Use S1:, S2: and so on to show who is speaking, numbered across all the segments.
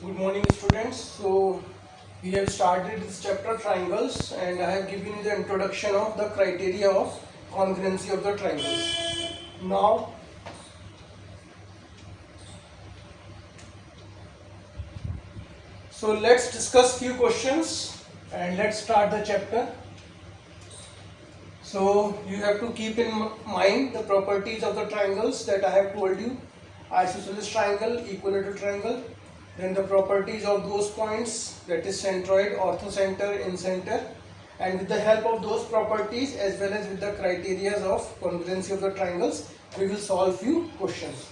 S1: Good morning, students. So we have started this chapter triangles, and I have given you the introduction of the criteria of congruency of the triangles. Now, so let's discuss few questions and let's start the chapter. So you have to keep in mind the properties of the triangles that I have told you: isosceles triangle, equilateral triangle. Then the properties of those points, that is centroid, orthocenter, incenter, and with the help of those properties as well as with the criteria of congruency of the triangles, we will solve few questions.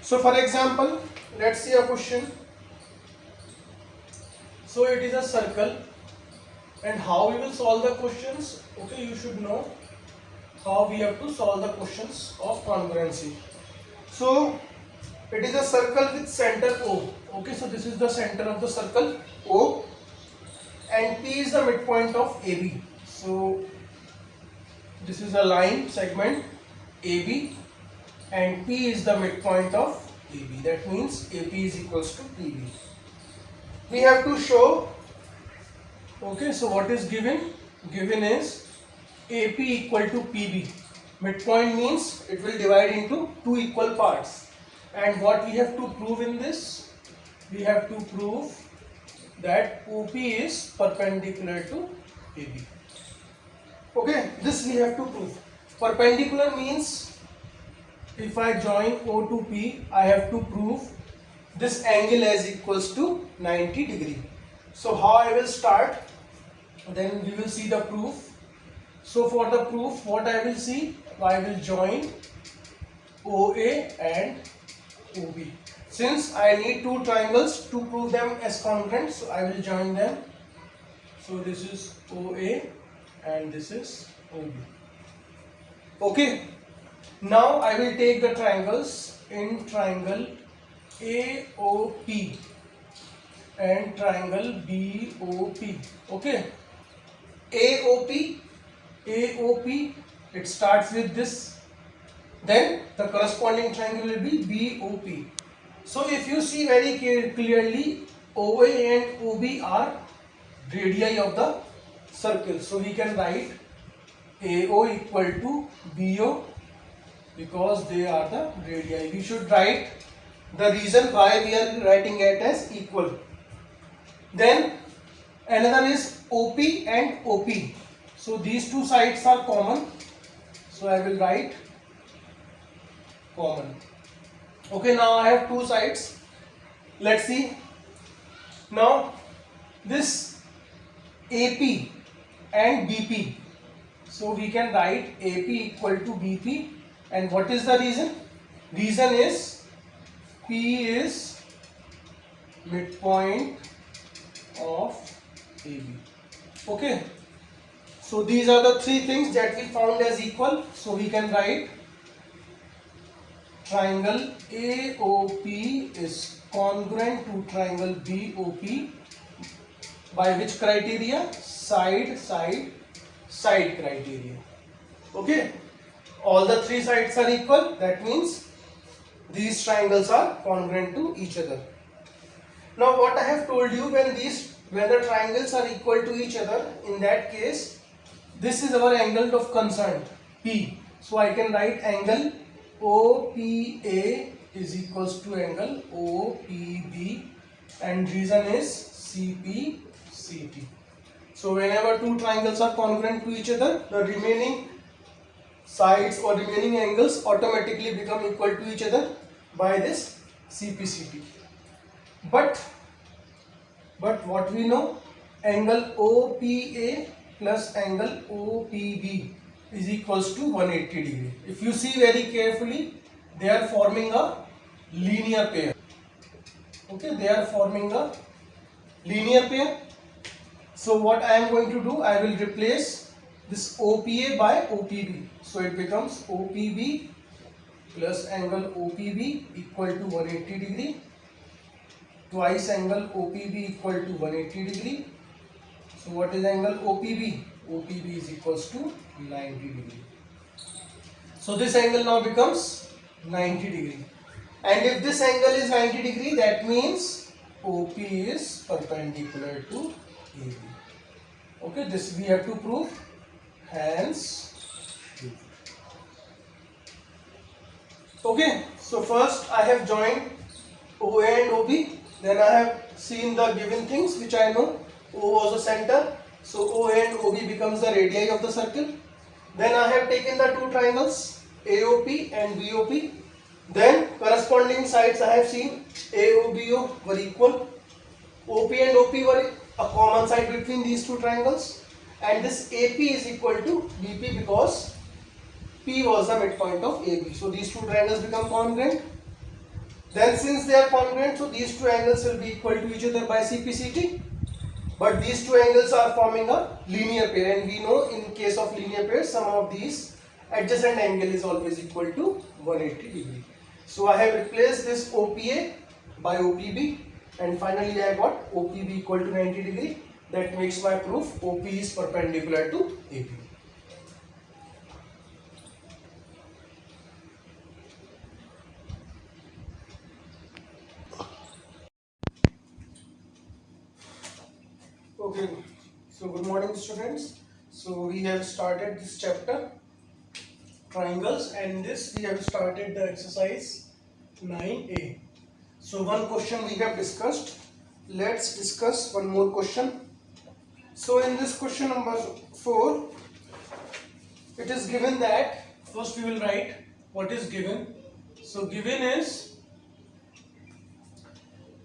S1: So for example, let's see a question. So it is a circle, and how we will solve the questions? Okay, you should know how we have to solve the questions of congruency. So it is a circle with center O. Okay, so this is the center of the circle O, and P is the midpoint of AB. So this is a line segment AB, and P is the midpoint of AB. That means AP is equals to PB. We have to show. Okay, so what is given? Given is AP equal to PB. Midpoint means it will divide into two equal parts. And what we have to prove in this? We have to prove that OP is perpendicular to AB. Okay, this we have to prove. Perpendicular means if I join O to P, I have to prove this angle as equals to 90 degree. So how I will start? Then we will see the proof. So for the proof, what I will see? I will join OA and OB. Since I need two triangles to prove them as congruent, so I will join them. So this is OA and this is OB. Okay. Now I will take the triangles in triangle AOP and triangle BOP. Okay. AOP, it starts with this. Then the corresponding triangle will be BOP. So if you see very clearly, OA and OB are radii of the circle. So we can write AO equal to BO because they are the radii. We should write the reason why we are writing it as equal. Then another is OP and OP. So these two sides are common. So I will write common. Okay, now I have two sides. Let's see. Now this AP and BP. So we can write AP equal to BP. And what is the reason? Reason is P is midpoint of AB. Okay. So these are the three things that we found as equal. So we can write triangle AOP is congruent to triangle BOP by which criteria? Side, side, side criteria. Okay. All the three sides are equal. That means these triangles are congruent to each other. Now what I have told you, when the triangles are equal to each other, in that case this is our angle of concern P. So I can write angle OPA is equals to angle OPB, and reason is CPCT. So whenever two triangles are congruent to each other, the remaining sides or remaining angles automatically become equal to each other by this CPCT. But what we know, angle OPA plus angle OPB is equals to 180 degree. If you see very carefully, they are forming a linear pair. Okay, they are forming a linear pair. So what I am going to do, I will replace this OPA by OPB. So it becomes OPB plus angle OPB equal to 180 degree, twice angle OPB equal to 180 degree. So what is angle OPB? OPB is equals to 90 degree. So this angle now becomes 90 degree. And if this angle is 90 degree, that means OP is perpendicular to AB. Okay, this we have to prove. Hence, okay, so first I have joined OA and OB. Then I have seen the given things which I know. O was the center, so OA and OB becomes the radii of the circle. Then I have taken the two triangles AOP and BOP. Then corresponding sides I have seen AOBO were equal. OP and OP were a common side between these two triangles, and this AP is equal to BP because P was the midpoint of AB. So these two triangles become congruent. Then since they are congruent, so these two angles will be equal to each other by CPCT. But these two angles are forming a linear pair, and we know in case of linear pairs, sum of these adjacent angle is always equal to 180 degree. So I have replaced this OPA by OPB, and finally I got OPB equal to 90 degree. That makes my proof OP is perpendicular to AP. Okay, so good morning students. So we have started this chapter triangles, and this we have started the exercise 9a. So one question we have discussed. Let's discuss one more question. So in this question number 4, it is given that first we will write what is given. So given is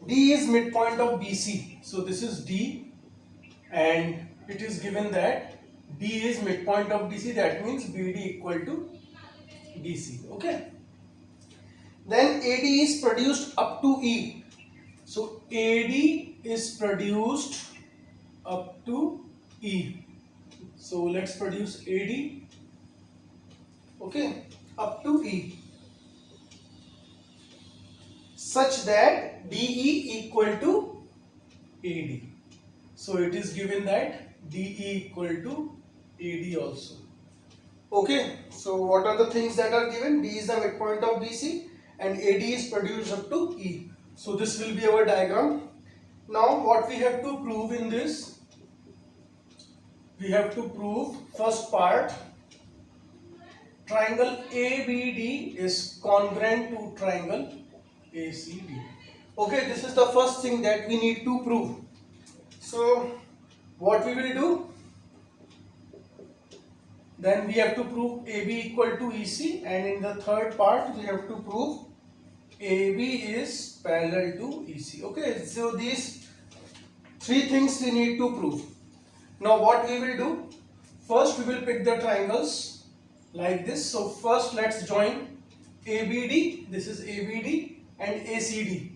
S1: D is midpoint of BC. So this is D, and it is given that D is midpoint of DC. That means BD equal to DC. Okay. Then AD is produced up to E. So AD is produced up to E. So let's produce AD. Okay, up to E, such that DE equal to AD. So it is given that DE equal to AD also. Okay, so what are the things that are given? D is the midpoint of BC and AD is produced up to E. So this will be our diagram. Now what we have to prove in this? We have to prove first part, triangle ABD is congruent to triangle ACD. Okay, this is the first thing that we need to prove. So what we will do? Then we have to prove AB equal to EC, and in the third part we have to prove AB is parallel to EC. Okay, so these three things we need to prove. Now what we will do? First we will pick the triangles like this. So first let's join ABD, this is ABD, and ACD.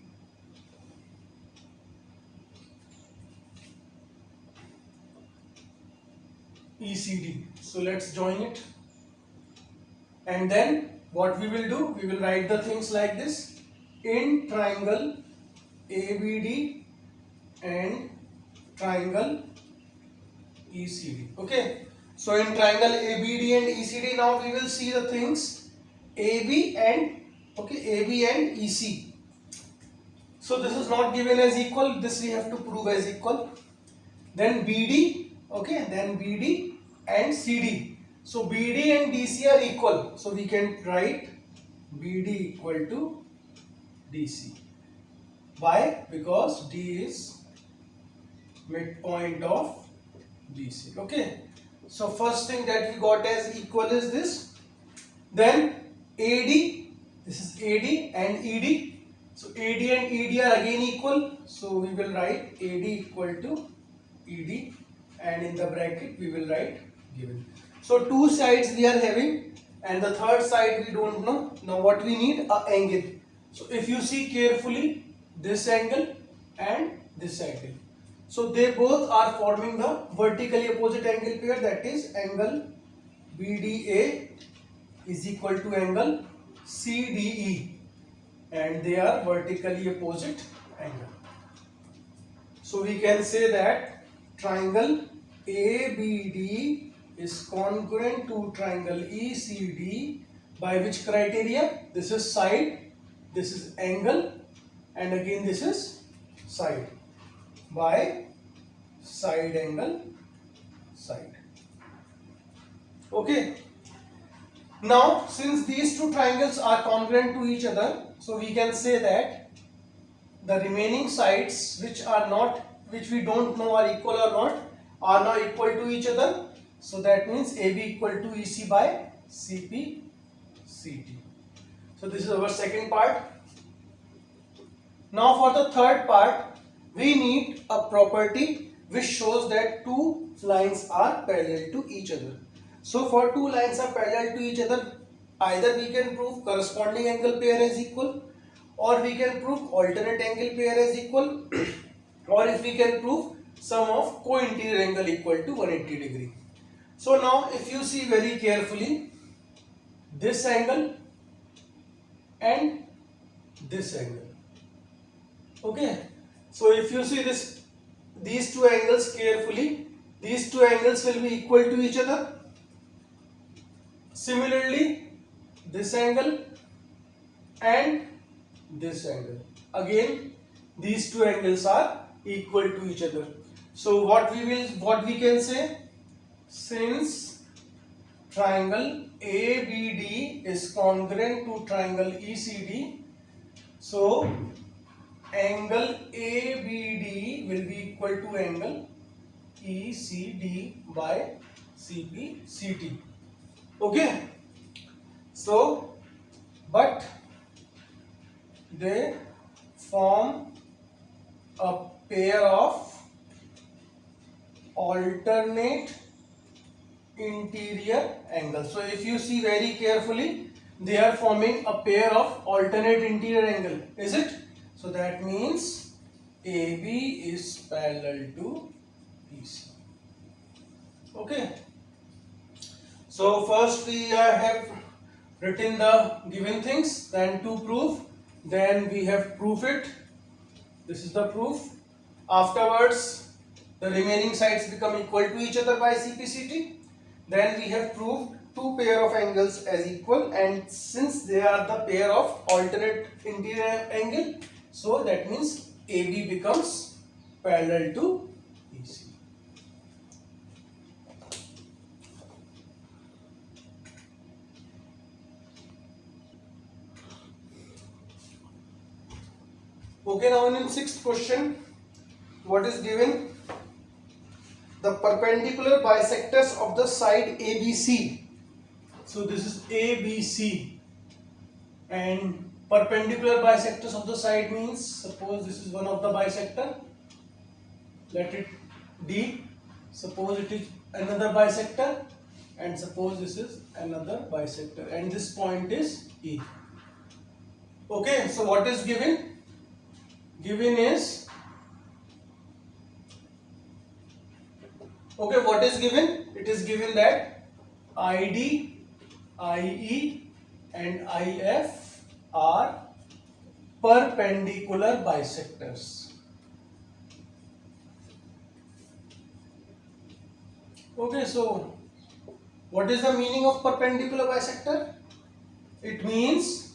S1: ECD. So let's join it. And then what we will do? We will write the things like this. In triangle ABD and triangle ECD. Okay. So in triangle ABD and ECD, now we will see the things AB and AB and EC. So this is not given as equal. This we have to prove as equal. Then BD. Okay. Then BD and CD. So BD and DC are equal. So we can write BD equal to DC. Why? Because D is midpoint of BC. Okay. So first thing that we got as equal is this. Then AD, this is AD and ED. So AD and ED are again equal. So we will write AD equal to ED, and in the bracket we will write given. So two sides we are having, and the third side we don't know. Now what we need? A angle. So if you see carefully, this angle and this angle, so they both are forming the vertically opposite angle pair, that is angle BDA is equal to angle CDE, and they are vertically opposite angle. So we can say that triangle ABD is congruent to triangle ECD by which criteria? This is side, this is angle, and again this is side by side angle side. Okay. Now since these two triangles are congruent to each other, so we can say that the remaining sides which we don't know are equal or not are now equal to each other. So that means AB equal to EC by CP CT. So this is our second part. Now for the third part, we need a property which shows that two lines are parallel to each other. So for two lines are parallel to each other, either we can prove corresponding angle pair as equal, or we can prove alternate angle pair as equal, or if we can prove sum of co-interior angle equal to 180 degree. So now if you see very carefully, this angle and this angle. Okay, so if you see these two angles carefully, these two angles will be equal to each other. Similarly, this angle and this angle, again these two angles are equal to each other. So what we can say, since triangle ABD is congruent to triangle ECD, so angle ABD will be equal to angle ECD by CPCT. Okay, so but they form a pair of alternate interior angles. So if you see very carefully, they are forming a pair of alternate interior angle, is it? So that means AB is parallel to BC. Okay. So first we have written the given things, then to prove, then we have proved it. This is the proof. Afterwards, the remaining sides become equal to each other by CPCT. Then we have proved two pair of angles as equal, and since they are the pair of alternate interior angle, so that means AB becomes parallel to BC. Okay, now in sixth question, what is given? The perpendicular bisectors of the side ABC. So this is ABC, and perpendicular bisectors of the side means, suppose this is one of the bisector, let it D, suppose it is another bisector, and suppose this is another bisector, and this point is E. Okay, so what is given? Given is, okay, what is given? It is given that ID, IE and IF are perpendicular bisectors. Okay, so what is the meaning of perpendicular bisector? It means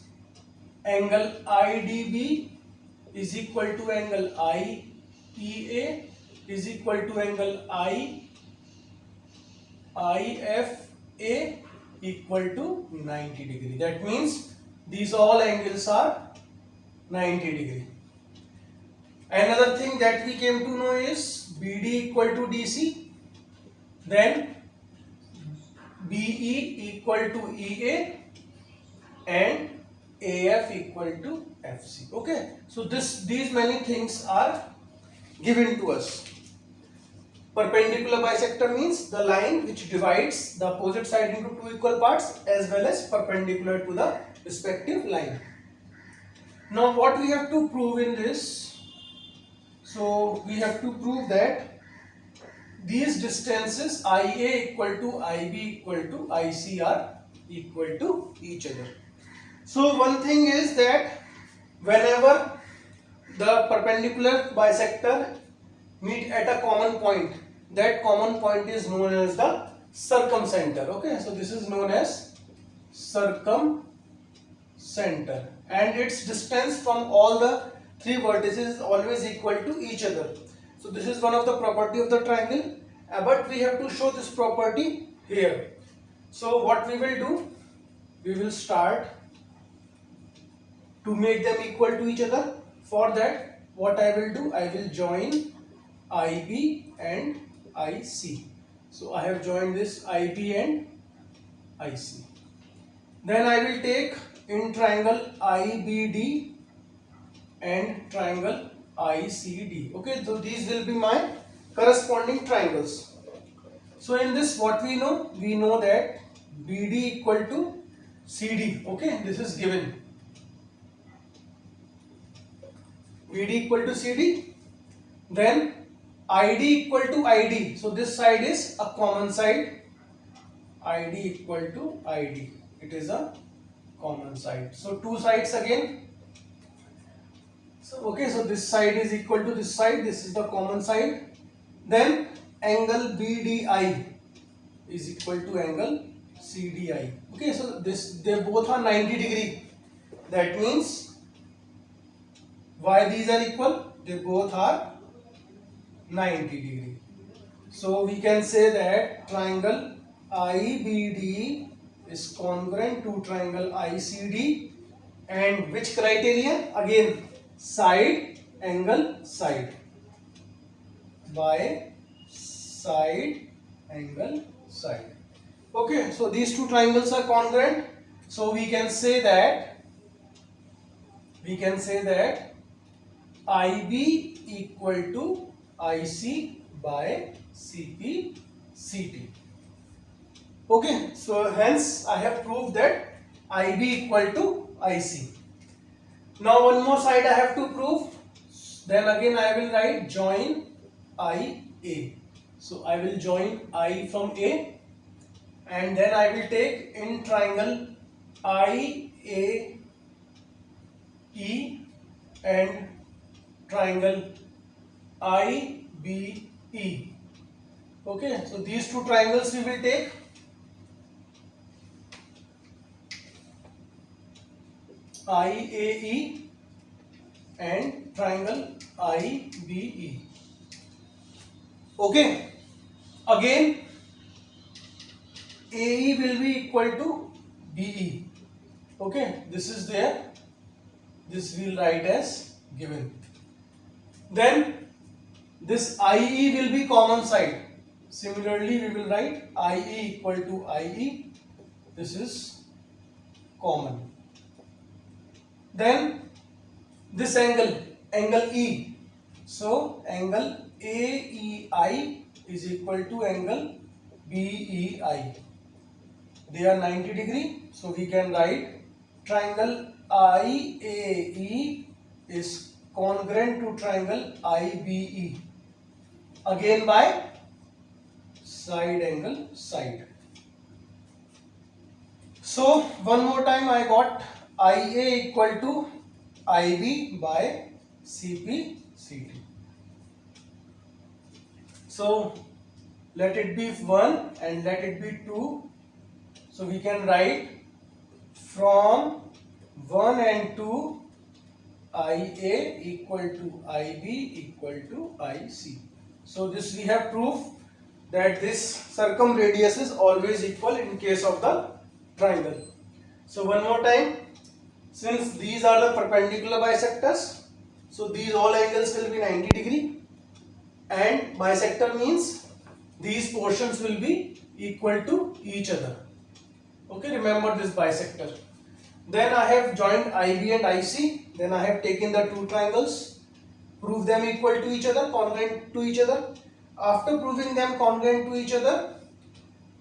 S1: angle IDB is equal to angle IEA is equal to angle IFA equal to 90 degree. That means these all angles are 90 degree. Another thing that we came to know is BD equal to DC, then BE equal to EA, and AF equal to FC. Okay, so these many things are given to us. Perpendicular bisector means the line which divides the opposite side into two equal parts, as well as perpendicular to the respective line. Now what we have to prove in this? So we have to prove that these distances IA equal to IB equal to IC are equal to each other. So one thing is that whenever the perpendicular bisector meet at a common point, that common point is known as the circumcenter. Okay, so this is known as circumcenter, and its distance from all the three vertices is always equal to each other. So this is one of the property of the triangle, but we have to show this property here. So what we will do, we will start to make them equal to each other. For that, what I will do, I will join IB and IC. So I have joined this IB and IC. Then I will take in triangle IBD and triangle ICD. Okay, so these will be my corresponding triangles. So in this, what we know? We know that BD equal to CD. Okay, this is given. BD equal to CD. Then ID equal to ID. So this side is a common side. ID equal to ID. It is a common side. So two sides again. So okay, so this side is equal to this side. This is the common side. Then angle BDI is equal to angle CDI. Okay, so they both are 90 degree. That means why these are equal? They both are 90 degree. So we can say that triangle IBD is congruent to triangle ICD, and which criteria? Again, side, angle, side. By side, angle, side. Okay, so these two triangles are congruent. So we can say that IB equal to IC by CP CT. Okay, so hence I have proved that IB equal to IC. Now one more side I have to prove. Then again I will write join IA. So I will join I from A, and then I will take in triangle IAE and triangle IBE. Okay, so these two triangles we will take. IAE and triangle IBE. Okay, again AE will be equal to BE. Okay, this is there. This we will write as given. Then this IE will be common side. Similarly, we will write IE equal to IE. This is common. Then this angle E. So angle AEI is equal to angle BEI. They are 90 degree. So we can write triangle IAE is congruent to triangle IBE. Again by side, angle, side. So one more time I got IA equal to IB by CP CT. So let it be 1 and let it be 2. So we can write from 1 and 2 IA equal to IB equal to IC. So this we have proof that this circumradius is always equal in case of the triangle. So one more time, since these are the perpendicular bisectors, so these all angles will be 90 degree, and bisector means these portions will be equal to each other. Okay, remember this bisector. Then I have joined IB and IC. Then I have taken the two triangles, prove them equal to each other, congruent to each other. After proving them congruent to each other,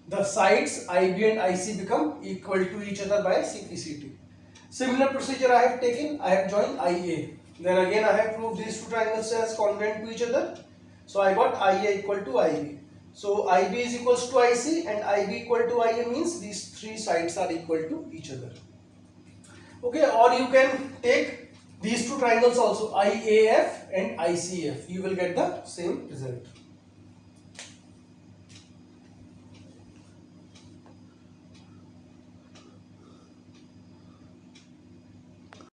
S1: the sides IB and IC become equal to each other by CPCT. Similar procedure I have taken. I have joined IA. Then again I have proved these two triangles as congruent to each other. So I got IA equal to IB. So IB is equals to IC and IB equal to IA means these three sides are equal to each other. Okay, or you can take these two triangles also, IAF and ICF. You will get the same result.